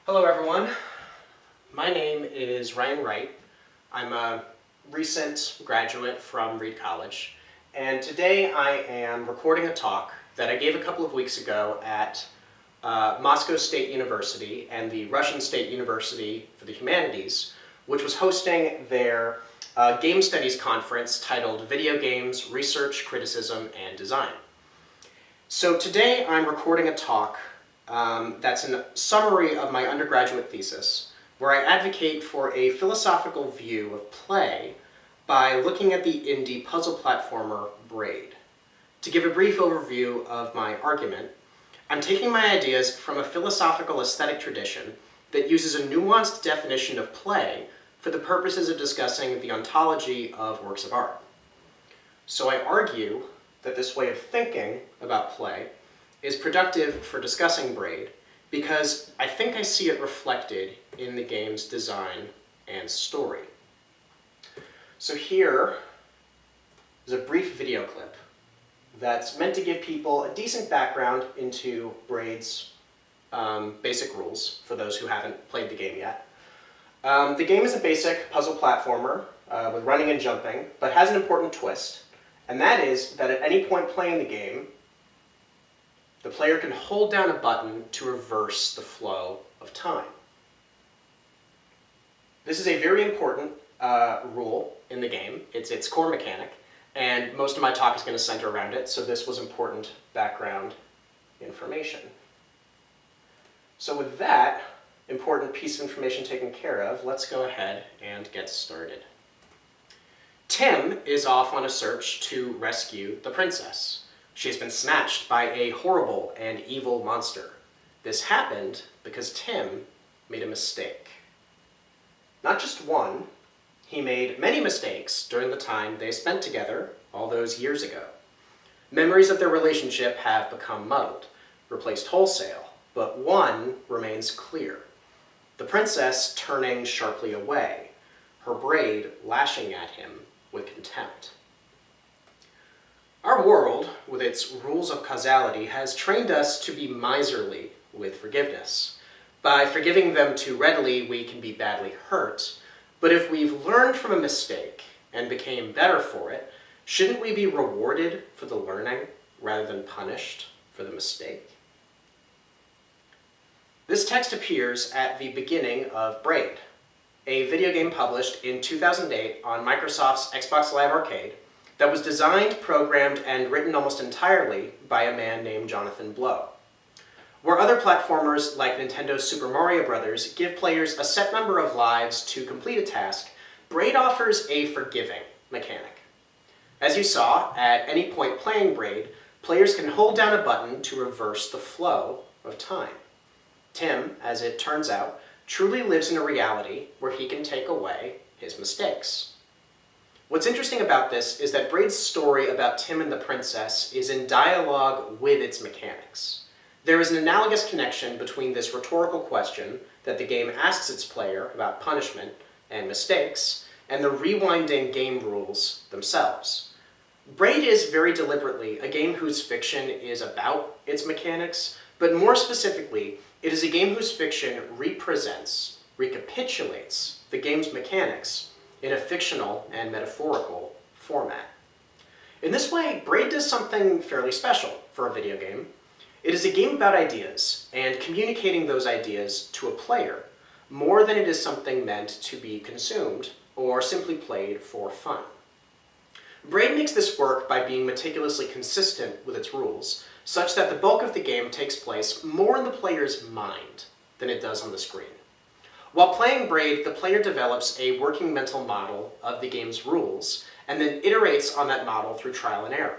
Hello everyone, my name is Ryan Wright. I'm a recent graduate from Reed College, and today I am recording a talk that I gave a couple of weeks ago at Moscow State University and the Russian State University for the Humanities, which was hosting their game studies conference titled Video Games, Research, Criticism, and Design. So today I'm recording a talk that's a summary of my undergraduate thesis, where I advocate for a philosophical view of play by looking at the indie puzzle platformer Braid. To give a brief overview of my argument, I'm taking my ideas from a philosophical aesthetic tradition that uses a nuanced definition of play for the purposes of discussing the ontology of works of art. So I argue that this way of thinking about play is productive for discussing Braid because I think I see it reflected in the game's design and story. So here is a brief video clip that's meant to give people a decent background into Braid's basic rules for those who haven't played the game yet. The game is a basic puzzle platformer with running and jumping, but has an important twist. And that is that at any point playing the game, the player can hold down a button to reverse the flow of time. This is a very important rule in the game. It's its core mechanic, and most of my talk is going to center around it, so this was important background information. So with that important piece of information taken care of, let's go ahead and get started. Tim is off on a search to rescue the princess. She has been snatched by a horrible and evil monster. This happened because Tim made a mistake. Not just one, he made many mistakes during the time they spent together all those years ago. Memories of their relationship have become muddled, replaced wholesale, but one remains clear. The princess turning sharply away, her braid lashing at him with contempt. Our world, with its rules of causality, has trained us to be miserly with forgiveness. By forgiving them too readily, we can be badly hurt, but if we've learned from a mistake and became better for it, shouldn't we be rewarded for the learning rather than punished for the mistake? This text appears at the beginning of Braid, a video game published in 2008 on Microsoft's Xbox Live Arcade that was designed, programmed, and written almost entirely by a man named Jonathan Blow. Where other platformers like Nintendo's Super Mario Bros. Give players a set number of lives to complete a task, Braid offers a forgiving mechanic. As you saw, at any point playing Braid, players can hold down a button to reverse the flow of time. Tim, as it turns out, truly lives in a reality where he can take away his mistakes. What's interesting about this is that Braid's story about Tim and the princess is in dialogue with its mechanics. There is an analogous connection between this rhetorical question that the game asks its player about punishment and mistakes, and the rewinding game rules themselves. Braid is very deliberately a game whose fiction is about its mechanics, but more specifically, it is a game whose fiction recapitulates the game's mechanics in a fictional and metaphorical format. In this way, Braid does something fairly special for a video game. It is a game about ideas, and communicating those ideas to a player more than it is something meant to be consumed or simply played for fun. Braid makes this work by being meticulously consistent with its rules, such that the bulk of the game takes place more in the player's mind than it does on the screen. While playing Braid, the player develops a working mental model of the game's rules, and then iterates on that model through trial and error.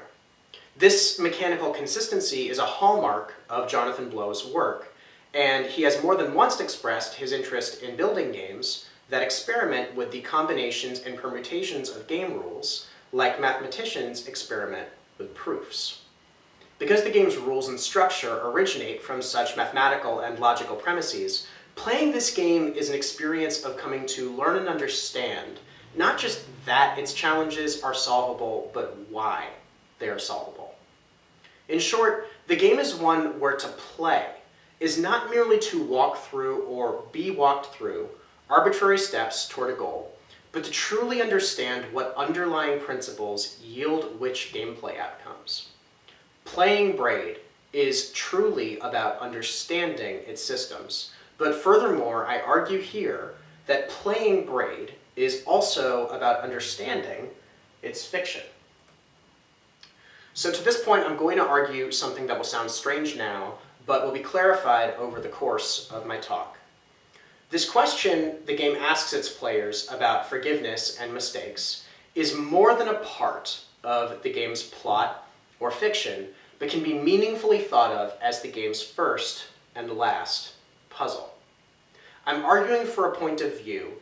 This mechanical consistency is a hallmark of Jonathan Blow's work, and he has more than once expressed his interest in building games that experiment with the combinations and permutations of game rules, like mathematicians experiment with proofs. Because the game's rules and structure originate from such mathematical and logical premises, playing this game is an experience of coming to learn and understand not just that its challenges are solvable, but why they are solvable. In short, the game is one where to play is not merely to walk through or be walked through arbitrary steps toward a goal, but to truly understand what underlying principles yield which gameplay outcomes. Playing Braid is truly about understanding its systems, but furthermore, I argue here that playing Braid is also about understanding its fiction. So to this point, I'm going to argue something that will sound strange now, but will be clarified over the course of my talk. This question the game asks its players about forgiveness and mistakes is more than a part of the game's plot or fiction, but can be meaningfully thought of as the game's first and last puzzle. I'm arguing for a point of view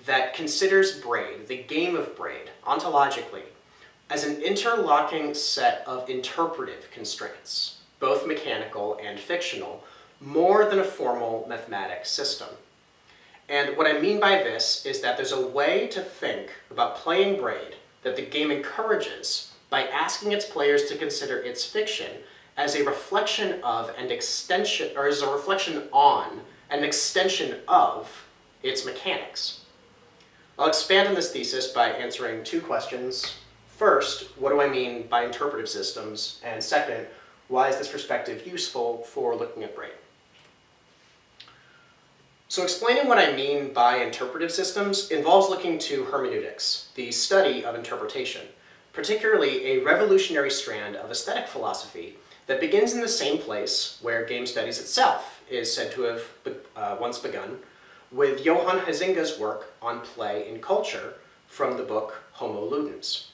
that considers Braid, the game of Braid, ontologically, as an interlocking set of interpretive constraints, both mechanical and fictional, more than a formal mathematic system. And what I mean by this is that there's a way to think about playing Braid that the game encourages by asking its players to consider its fiction as a reflection of and extension, or as a reflection on an extension of its mechanics. I'll expand on this thesis by answering two questions. First, what do I mean by interpretive systems? And second, why is this perspective useful for looking at Braid? So explaining what I mean by interpretive systems involves looking to hermeneutics, the study of interpretation, particularly a revolutionary strand of aesthetic philosophy that begins in the same place where game studies itself is said to have once begun, with Johan Huizinga's work on play in culture from the book Homo Ludens.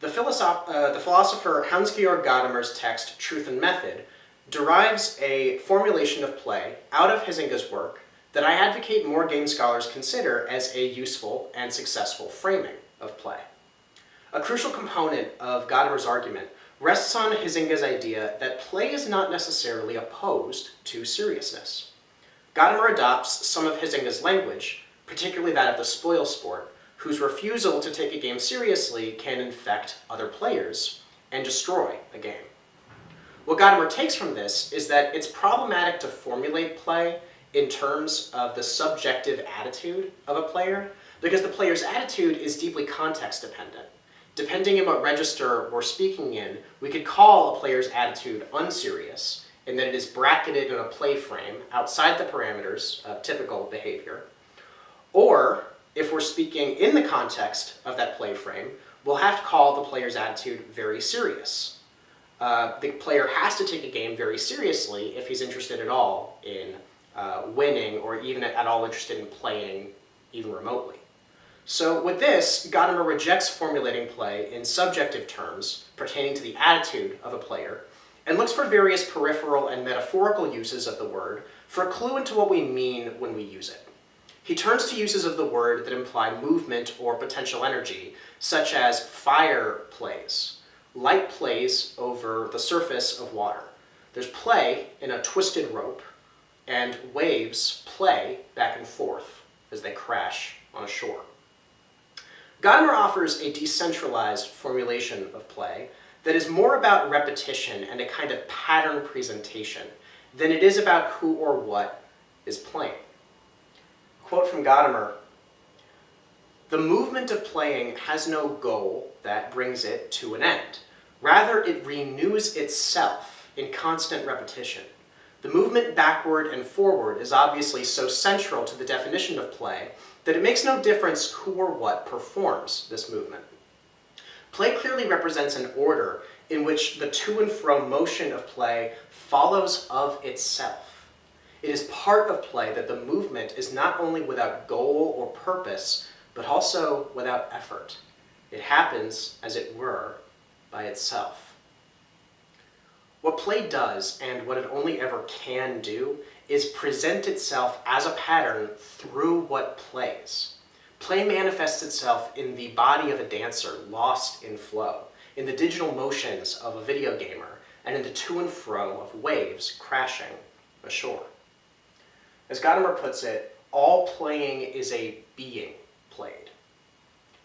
The philosopher Hans-Georg Gadamer's text Truth and Method derives a formulation of play out of Huizinga's work that I advocate more game scholars consider as a useful and successful framing of play. A crucial component of Gadamer's argument rests on Huizinga's idea that play is not necessarily opposed to seriousness. Gadamer adopts some of Huizinga's language, particularly that of the spoil sport, whose refusal to take a game seriously can infect other players and destroy a game. What Gadamer takes from this is that it's problematic to formulate play in terms of the subjective attitude of a player, because the player's attitude is deeply context dependent. Depending on what register we're speaking in, we could call a player's attitude unserious, in that it is bracketed in a play frame outside the parameters of typical behavior. Or, if we're speaking in the context of that play frame, we'll have to call the player's attitude very serious. The player has to take a game very seriously if he's interested at all in winning, or even at all interested in playing even remotely. So with this, Gadamer rejects formulating play in subjective terms pertaining to the attitude of a player, and looks for various peripheral and metaphorical uses of the word for a clue into what we mean when we use it. He turns to uses of the word that imply movement or potential energy, such as fire plays. Light plays over the surface of water. There's play in a twisted rope, and waves play back and forth as they crash on a shore. Gadamer offers a decentralized formulation of play that is more about repetition and a kind of pattern presentation than it is about who or what is playing. Quote from Gadamer: "The movement of playing has no goal that brings it to an end. Rather, it renews itself in constant repetition. The movement backward and forward is obviously so central to the definition of play that it makes no difference who or what performs this movement. Play clearly represents an order in which the to and fro motion of play follows of itself. It is part of play that the movement is not only without goal or purpose, but also without effort. It happens, as it were, by itself." What play does, and what it only ever can do, is present itself as a pattern through what plays. Play manifests itself in the body of a dancer lost in flow, in the digital motions of a video gamer, and in the to and fro of waves crashing ashore. As Gadamer puts it, all playing is a being played.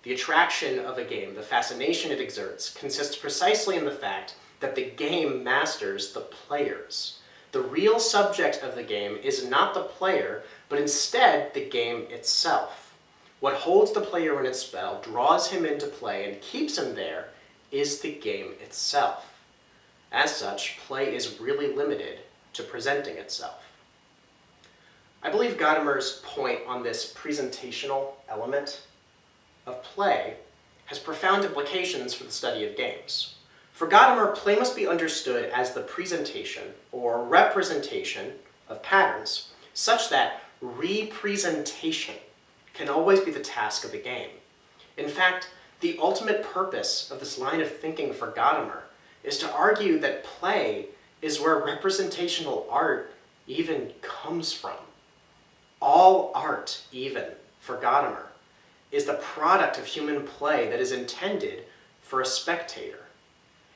The attraction of a game, the fascination it exerts, consists precisely in the fact that the game masters the players. The real subject of the game is not the player, but instead the game itself. What holds the player in its spell, draws him into play, and keeps him there is the game itself. As such, play is really limited to presenting itself. I believe Gadamer's point on this presentational element of play has profound implications for the study of games. For Gadamer, play must be understood as the presentation or representation of patterns, such that representation can always be the task of the game. In fact, the ultimate purpose of this line of thinking for Gadamer is to argue that play is where representational art even comes from. All art, even, for Gadamer, is the product of human play that is intended for a spectator.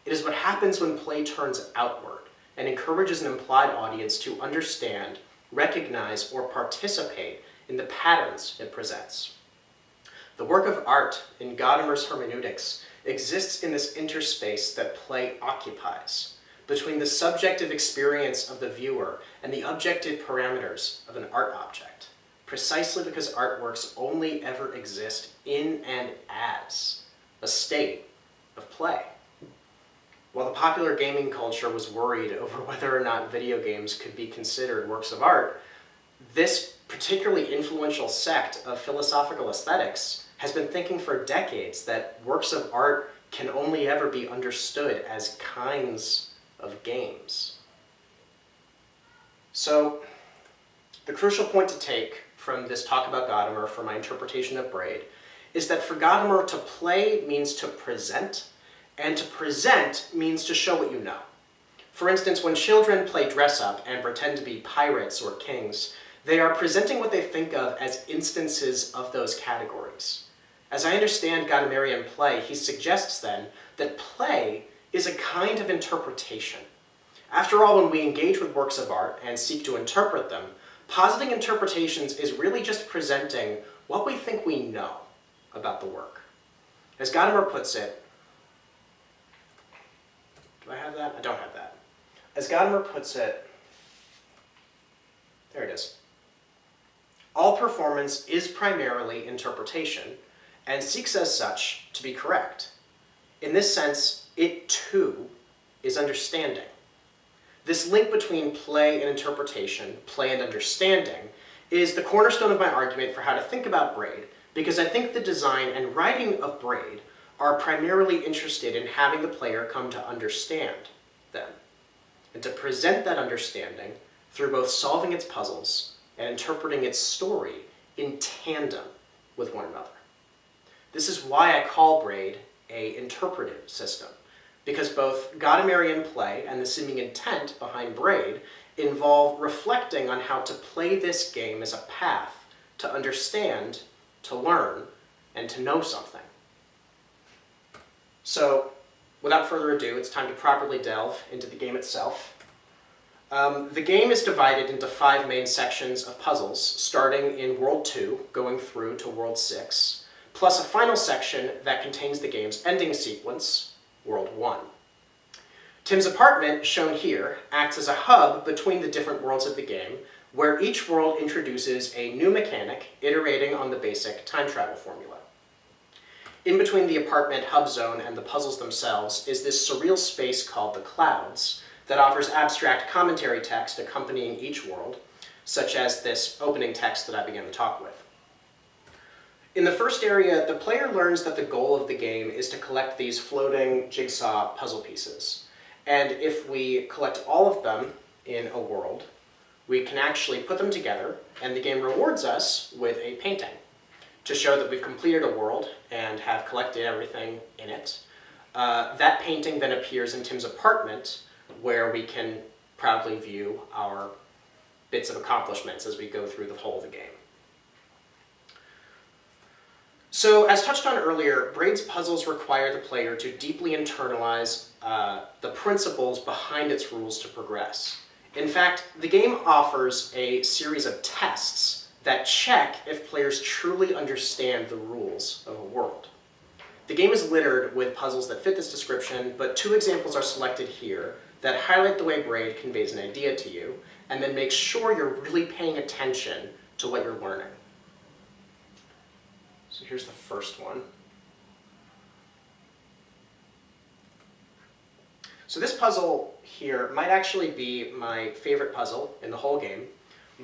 It is what happens when play turns outward and encourages an implied audience to understand, recognize, or participate in the patterns it presents. The work of art in Gadamer's hermeneutics exists in this interspace that play occupies, between the subjective experience of the viewer and the objective parameters of an art object, precisely because artworks only ever exist in and as a state of play. While the popular gaming culture was worried over whether or not video games could be considered works of art, this particularly influential sect of philosophical aesthetics has been thinking for decades that works of art can only ever be understood as kinds of games. So, the crucial point to take from this talk about Gadamer, for my interpretation of Braid, is that for Gadamer, to play means to present, and to present means to show what you know. For instance, when children play dress-up and pretend to be pirates or kings, they are presenting what they think of as instances of those categories. As I understand Gadamerian play, he suggests then that play is a kind of interpretation. After all, when we engage with works of art and seek to interpret them, positing interpretations is really just presenting what we think we know about the work. As Gadamer puts it, do I have that? I don't have that. As Gadamer puts it, there it is. All performance is primarily interpretation, and seeks as such to be correct. In this sense, it too is understanding. This link between play and interpretation, play and understanding, is the cornerstone of my argument for how to think about Braid, because I think the design and writing of Braid are primarily interested in having the player come to understand them, and to present that understanding through both solving its puzzles and interpreting its story in tandem with one another. This is why I call Braid an interpretive system, because both Gadamerian play and the seeming intent behind Braid involve reflecting on how to play this game as a path to understand, to learn, and to know something. So, without further ado, it's time to properly delve into the game itself. The game is divided into 5 main sections of puzzles, starting in World 2, going through to World 6, plus a final section that contains the game's ending sequence, World 1. Tim's apartment, shown here, acts as a hub between the different worlds of the game, where each world introduces a new mechanic iterating on the basic time travel formula. In between the apartment hub zone and the puzzles themselves is this surreal space called the Clouds that offers abstract commentary text accompanying each world, such as this opening text that I began the talk with. In the first area, the player learns that the goal of the game is to collect these floating jigsaw puzzle pieces. And if we collect all of them in a world, we can actually put them together, and the game rewards us with a painting to show that we've completed a world and have collected everything in it. That painting then appears in Tim's apartment, where we can proudly view our bits of accomplishments as we go through the whole of the game. So, as touched on earlier, Braid's puzzles require the player to deeply internalize the principles behind its rules to progress. In fact, the game offers a series of tests that check if players truly understand the rules of a world. The game is littered with puzzles that fit this description, but 2 examples are selected here that highlight the way Braid conveys an idea to you, and then make sure you're really paying attention to what you're learning. So here's the first one. So this puzzle here might actually be my favorite puzzle in the whole game,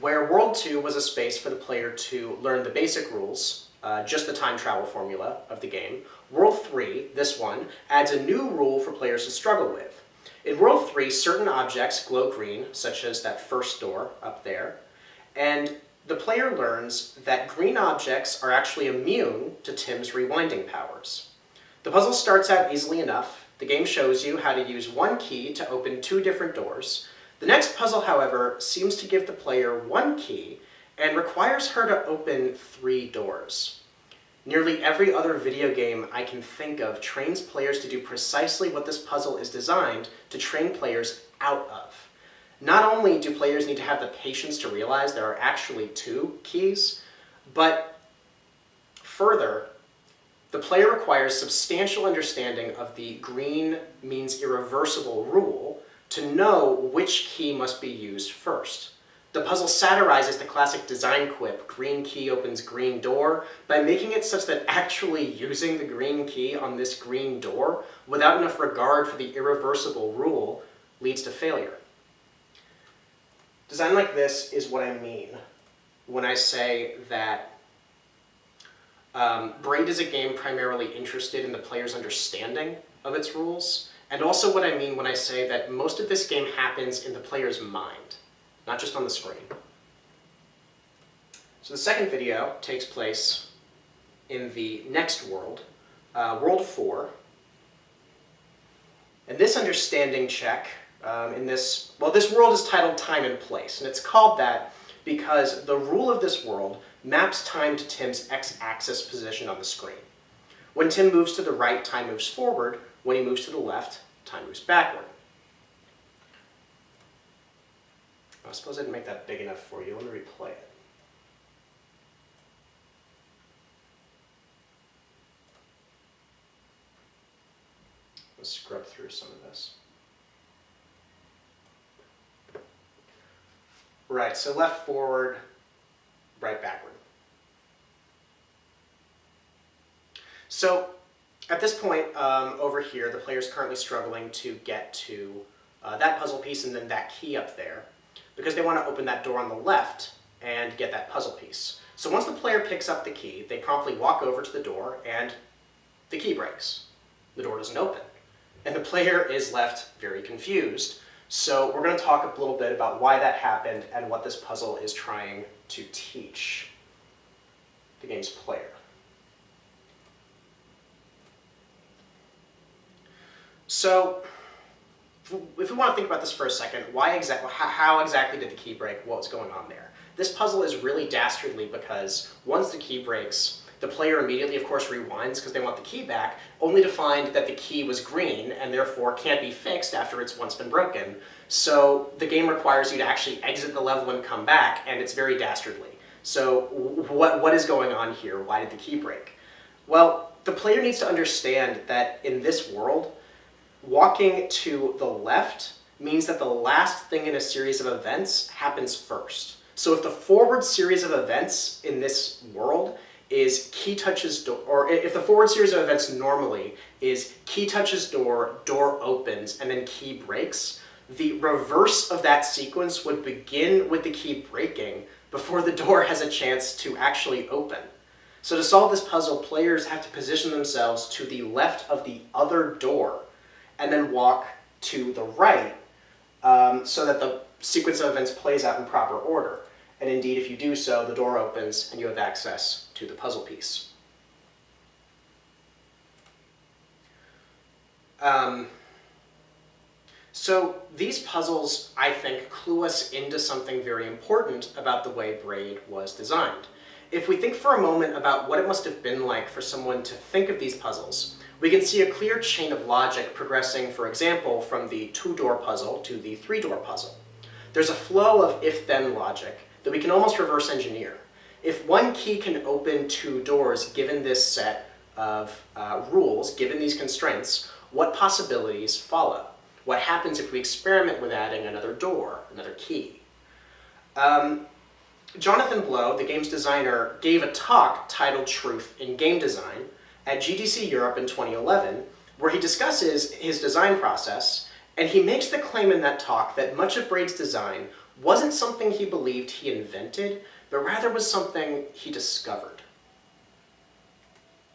where World 2 was a space for the player to learn the basic rules, just the time travel formula of the game. World 3, this one, adds a new rule for players to struggle with. In World 3, certain objects glow green, such as that first door up there, and the player learns that green objects are actually immune to Tim's rewinding powers. The puzzle starts out easily enough. The game shows you how to use one key to open 2 different doors. The next puzzle, however, seems to give the player 1 key and requires her to open 3 doors. Nearly every other video game I can think of trains players to do precisely what this puzzle is designed to train players out of. Not only do players need to have the patience to realize there are actually 2 keys, but further, the player requires substantial understanding of the green means irreversible rule to know which key must be used first. The puzzle satirizes the classic design quip, green key opens green door, by making it such that actually using the green key on this green door without enough regard for the irreversible rule leads to failure. Design like this is what I mean when I say that Braid is a game primarily interested in the player's understanding of its rules, and also what I mean when I say that most of this game happens in the player's mind, not just on the screen. So the second video takes place in the next world, World 4. And this understanding check this world is titled Time and Place, and it's called that because the rule of this world maps time to Tim's x-axis position on the screen. When Tim moves to the right, time moves forward. When he moves to the left, time moves backward. I suppose I didn't make that big enough for you. Let me replay it. Let's scrub through some of this. Right, so left forward, right backward. So at this point over here, the player is currently struggling to get to that puzzle piece and then that key up there, because they want to open that door on the left and get that puzzle piece. So once the player picks up the key, they promptly walk over to the door and the key breaks. The door doesn't open. And the player is left very confused. So we're going to talk a little bit about why that happened and what this puzzle is trying to teach the game's player. So if we want to think about this for a second, how exactly did the key break? What's going on there? This puzzle is really dastardly because once the key breaks, the player immediately, of course, rewinds because they want the key back, only to find that the key was green and therefore can't be fixed after it's once been broken. So the game requires you to actually exit the level and come back, and it's very dastardly. So what is going on here? Why did the key break? Well, the player needs to understand that in this world, walking to the left means that the last thing in a series of events happens first. So if the forward series of events in this world is key touches door, or if the forward series of events normally is key touches door, door opens, and then key breaks, the reverse of that sequence would begin with the key breaking before the door has a chance to actually open. So to solve this puzzle, players have to position themselves to the left of the other door and then walk to the right so that the sequence of events plays out in proper order. And indeed, if you do so, the door opens and you have access to the puzzle piece. So these puzzles, I think, clue us into something very important about the way Braid was designed. If we think for a moment about what it must have been like for someone to think of these puzzles, we can see a clear chain of logic progressing, for example, from the 2-door puzzle to the 3-door puzzle. There's a flow of if-then logic that we can almost reverse engineer. If one key can open 2 doors given this set of rules, given these constraints, what possibilities follow? What happens if we experiment with adding another door, another key? Jonathan Blow, the game's designer, gave a talk titled Truth in Game Design at GDC Europe in 2011, where he discusses his design process, and he makes the claim in that talk that much of Braid's design wasn't something he believed he invented, but rather was something he discovered.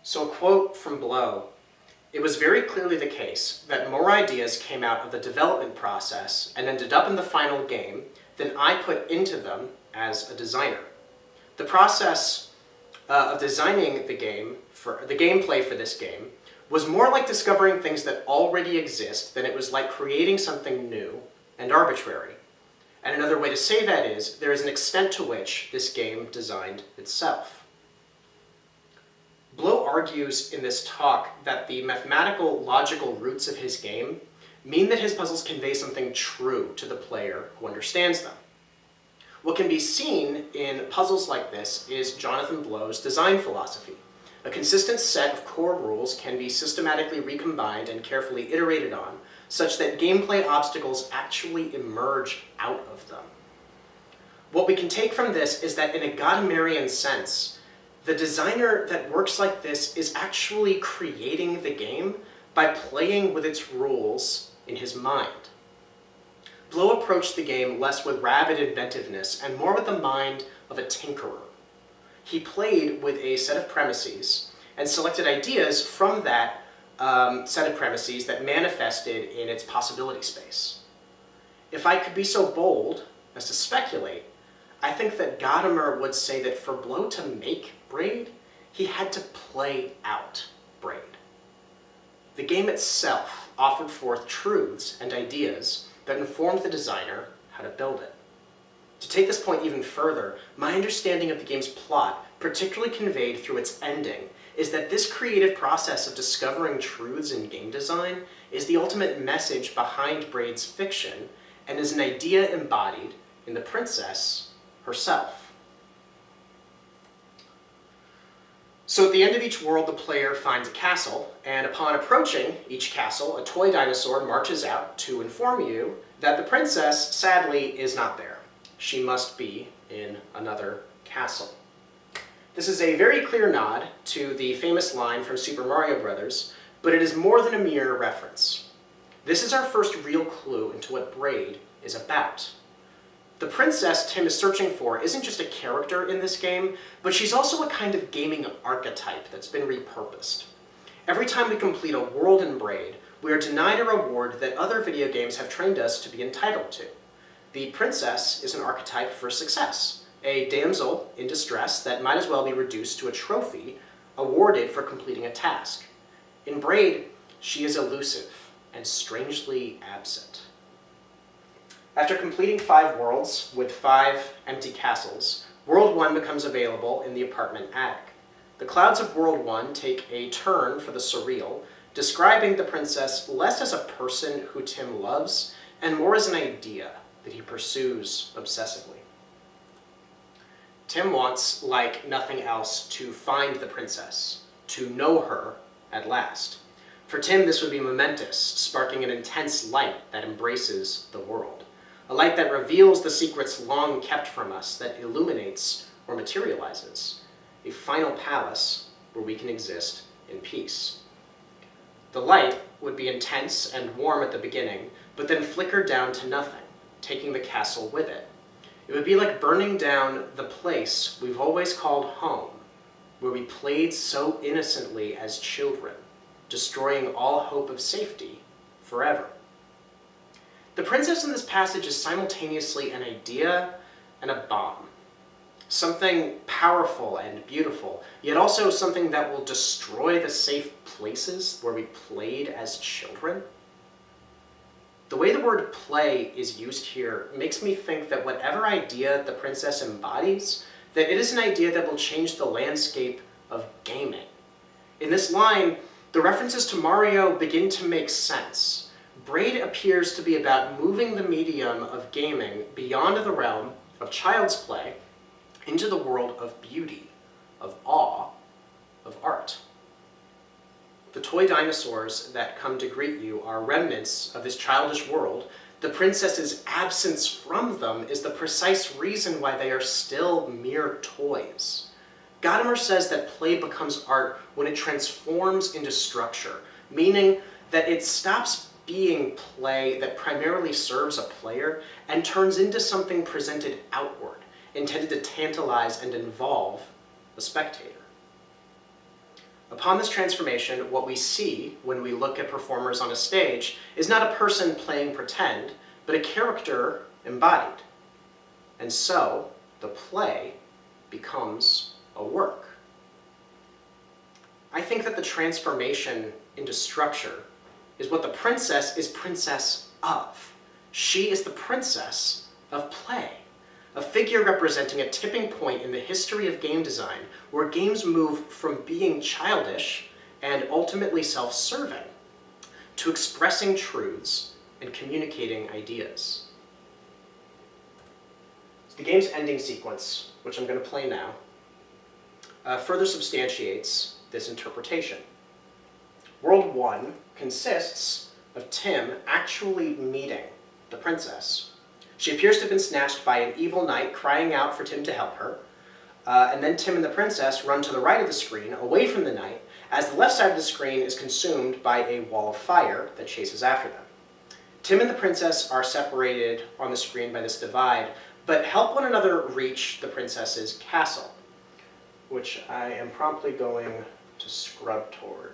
So a quote from Blow: "It was very clearly the case that more ideas came out of the development process and ended up in the final game than I put into them as a designer. The process of designing the gameplay for this game was more like discovering things that already exist than it was like creating something new and arbitrary. And another way to say that is, there is an extent to which this game designed itself." Blow argues in this talk that the mathematical, logical roots of his game mean that his puzzles convey something true to the player who understands them. What can be seen in puzzles like this is Jonathan Blow's design philosophy. A consistent set of core rules can be systematically recombined and carefully iterated on, such that gameplay obstacles actually emerge out of them. What we can take from this is that in a Gadamerian sense, the designer that works like this is actually creating the game by playing with its rules in his mind. Blow approached the game less with rabid inventiveness and more with the mind of a tinkerer. He played with a set of premises and selected ideas from that set of premises that manifested in its possibility space. If I could be so bold as to speculate, I think that Gadamer would say that for Blow to make Braid, he had to play out Braid. The game itself offered forth truths and ideas that informed the designer how to build it. To take this point even further, my understanding of the game's plot, particularly conveyed through its ending, is that this creative process of discovering truths in game design is the ultimate message behind Braid's fiction and is an idea embodied in the princess herself. So at the end of each world, the player finds a castle, and upon approaching each castle, a toy dinosaur marches out to inform you that the princess, sadly, is not there. She must be in another castle. This is a very clear nod to the famous line from Super Mario Bros., but it is more than a mere reference. This is our first real clue into what Braid is about. The princess Tim is searching for isn't just a character in this game, but she's also a kind of gaming archetype that's been repurposed. Every time we complete a world in Braid, we are denied a reward that other video games have trained us to be entitled to. The princess is an archetype for success, a damsel in distress that might as well be reduced to a trophy awarded for completing a task. In Braid, she is elusive and strangely absent. After completing 5 worlds with 5 empty castles, World 1 becomes available in the apartment attic. The clouds of World 1 take a turn for the surreal, describing the princess less as a person who Tim loves and more as an idea that he pursues obsessively. Tim wants, like nothing else, to find the princess, to know her at last. For Tim, this would be momentous, sparking an intense light that embraces the world. A light that reveals the secrets long kept from us, that illuminates or materializes. A final palace where we can exist in peace. The light would be intense and warm at the beginning, but then flicker down to nothing, taking the castle with it. It would be like burning down the place we've always called home, where we played so innocently as children, destroying all hope of safety forever. The princess in this passage is simultaneously an idea and a bomb. Something powerful and beautiful, yet also something that will destroy the safe places where we played as children. The way the word play is used here makes me think that whatever idea the princess embodies, that it is an idea that will change the landscape of gaming. In this line, the references to Mario begin to make sense. Braid appears to be about moving the medium of gaming beyond the realm of child's play into the world of beauty, of awe, of art. the toy dinosaurs that come to greet you are remnants of this childish world, the princess's absence from them is the precise reason why they are still mere toys. Gadamer says that play becomes art when it transforms into structure, meaning that it stops being play that primarily serves a player and turns into something presented outward, intended to tantalize and involve the spectator. Upon this transformation, what we see when we look at performers on a stage is not a person playing pretend, but a character embodied. And so, the play becomes a work. I think that the transformation into structure is what the princess is princess of. She is the princess of play, a figure representing a tipping point in the history of game design where games move from being childish and ultimately self-serving to expressing truths and communicating ideas. So the game's ending sequence, which I'm going to play now, further substantiates this interpretation. World 1 consists of Tim actually meeting the princess. She appears to have been snatched by an evil knight crying out for Tim to help her, and then Tim and the princess run to the right of the screen, away from the knight, as the left side of the screen is consumed by a wall of fire that chases after them. Tim and the princess are separated on the screen by this divide, but help one another reach the princess's castle, which I am promptly going to scrub toward.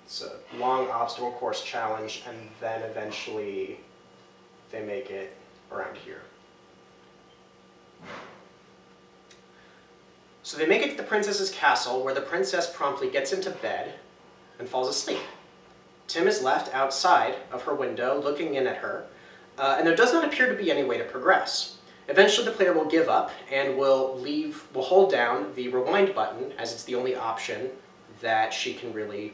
It's a long obstacle course challenge, and then eventually they make it around here. So they make it to the princess's castle, where the princess promptly gets into bed and falls asleep. Tim is left outside of her window looking in at her, and there does not appear to be any way to progress. Eventually the player will give up and will hold down the rewind button, as it's the only option that she can really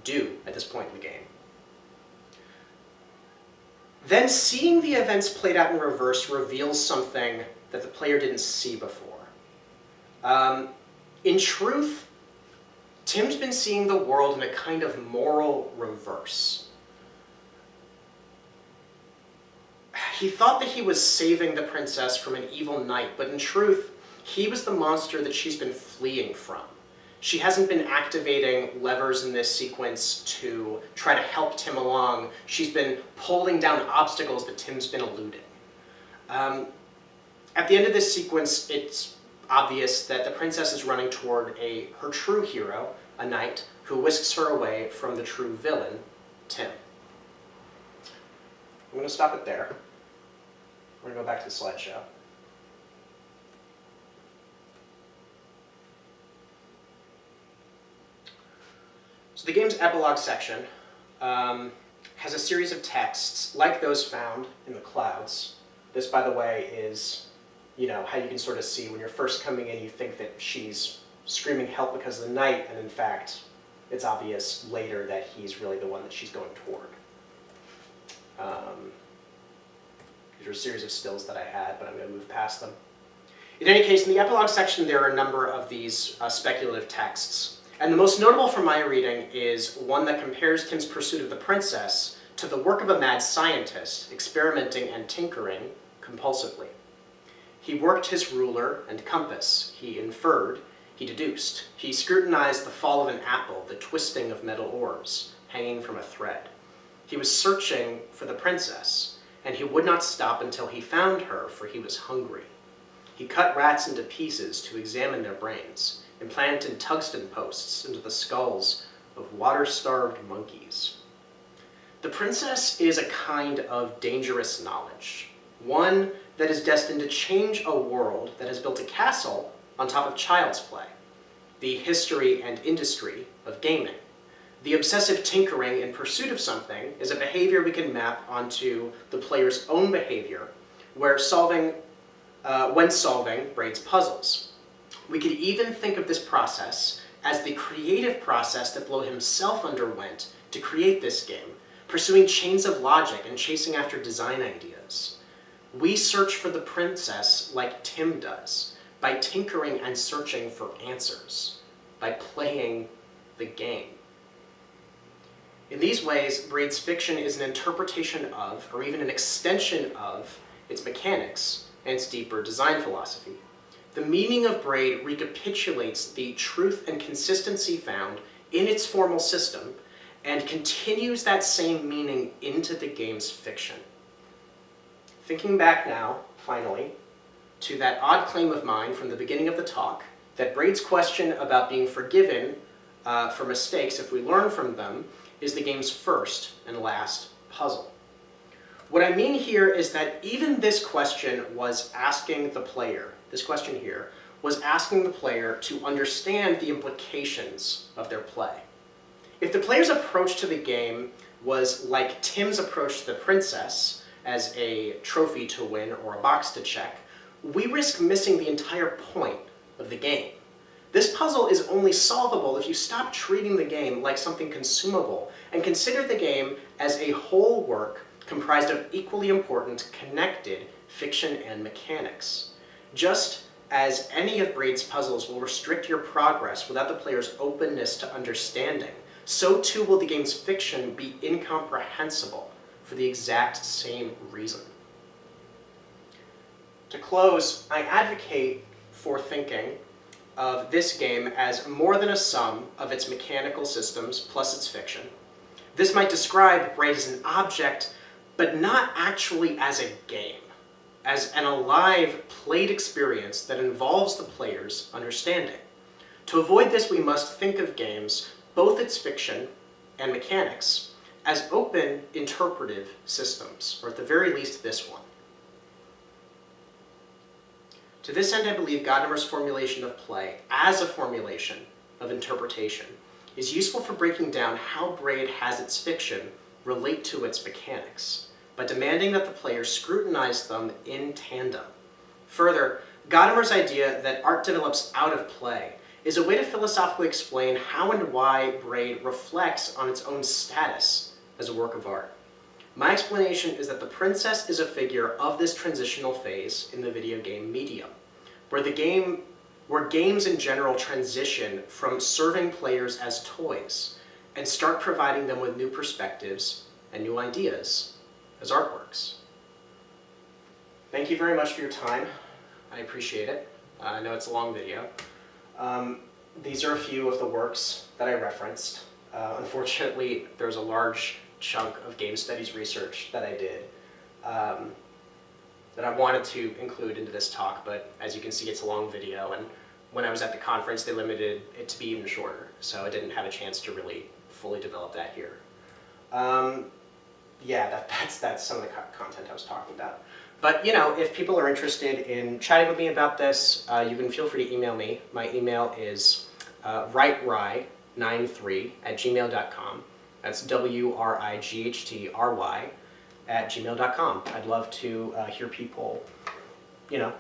do at this point in the game. Then seeing the events played out in reverse reveals something that the player didn't see before. In truth, Tim's been seeing the world in a kind of moral reverse. He thought that he was saving the princess from an evil knight, but in truth, he was the monster that she's been fleeing from. She hasn't been activating levers in this sequence to try to help Tim along. She's been pulling down obstacles that Tim's been eluding. At the end of this sequence, it's obvious that the princess is running toward her true hero, a knight, who whisks her away from the true villain, Tim. I'm going to stop it there. We're going to go back to the slideshow. So the game's epilogue section has a series of texts like those found in the clouds. This, by the way, is how you can sort of see when you're first coming in, you think that she's screaming help because of the knight, and in fact, it's obvious later that he's really the one that she's going toward. These are a series of stills that I had, but I'm going to move past them. In any case, in the epilogue section, there are a number of these speculative texts. And the most notable from my reading is one that compares Tim's pursuit of the princess to the work of a mad scientist, experimenting and tinkering compulsively. He worked his ruler and compass. He inferred, he deduced. He scrutinized the fall of an apple, the twisting of metal orbs, hanging from a thread. He was searching for the princess, and he would not stop until he found her, for he was hungry. He cut rats into pieces to examine their brains, implanted tungsten posts into the skulls of water-starved monkeys. The princess is a kind of dangerous knowledge, one that is destined to change a world that has built a castle on top of child's play, the history and industry of gaming. The obsessive tinkering in pursuit of something is a behavior we can map onto the player's own behavior, when solving Braid's puzzles. We could even think of this process as the creative process that Blow himself underwent to create this game, pursuing chains of logic and chasing after design ideas. We search for the princess like Tim does, by tinkering and searching for answers, by playing the game. In these ways, Braid's fiction is an interpretation of, or even an extension of, its mechanics and its deeper design philosophy. The meaning of Braid recapitulates the truth and consistency found in its formal system and continues that same meaning into the game's fiction. Thinking back now, finally, to that odd claim of mine from the beginning of the talk, that Braid's question about being forgiven for mistakes if we learn from them is the game's first and last puzzle. What I mean here is that even this question was asking the player, this question here, was asking the player to understand the implications of their play. If the player's approach to the game was like Tim's approach to the princess, as a trophy to win or a box to check, we risk missing the entire point of the game. This puzzle is only solvable if you stop treating the game like something consumable and consider the game as a whole work comprised of equally important, connected fiction and mechanics. Just as any of Braid's puzzles will restrict your progress without the player's openness to understanding, so too will the game's fiction be incomprehensible for the exact same reason. To close, I advocate for thinking of this game as more than a sum of its mechanical systems plus its fiction. This might describe Braid as an object, but not actually as a game, as an alive, played experience that involves the player's understanding. To avoid this, we must think of games, both its fiction and mechanics, as open, interpretive systems, or at the very least this one. To this end, I believe Gadamer's formulation of play, as a formulation of interpretation, is useful for breaking down how Braid has its fiction relate to its mechanics, by demanding that the player scrutinize them in tandem. Further, Gadamer's idea that art develops out of play is a way to philosophically explain how and why Braid reflects on its own status as a work of art. My explanation is that the princess is a figure of this transitional phase in the video game medium, where games in general transition from serving players as toys and start providing them with new perspectives and new ideas as artworks. Thank you very much for your time. I appreciate it. I know it's a long video. These are a few of the works that I referenced. Unfortunately, there's a large chunk of game studies research that I did that I wanted to include into this talk, but as you can see, it's a long video, and when I was at the conference, they limited it to be even shorter, so I didn't have a chance to really fully develop that here. Yeah, that's some of the content I was talking about. But, you know, if people are interested in chatting with me about this, you can feel free to email me. My email is wrightry93@gmail.com. That's WRIGHTRY@gmail.com. I'd love to hear people, you know,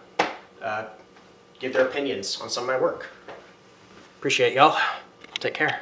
give their opinions on some of my work. Appreciate y'all. Take care.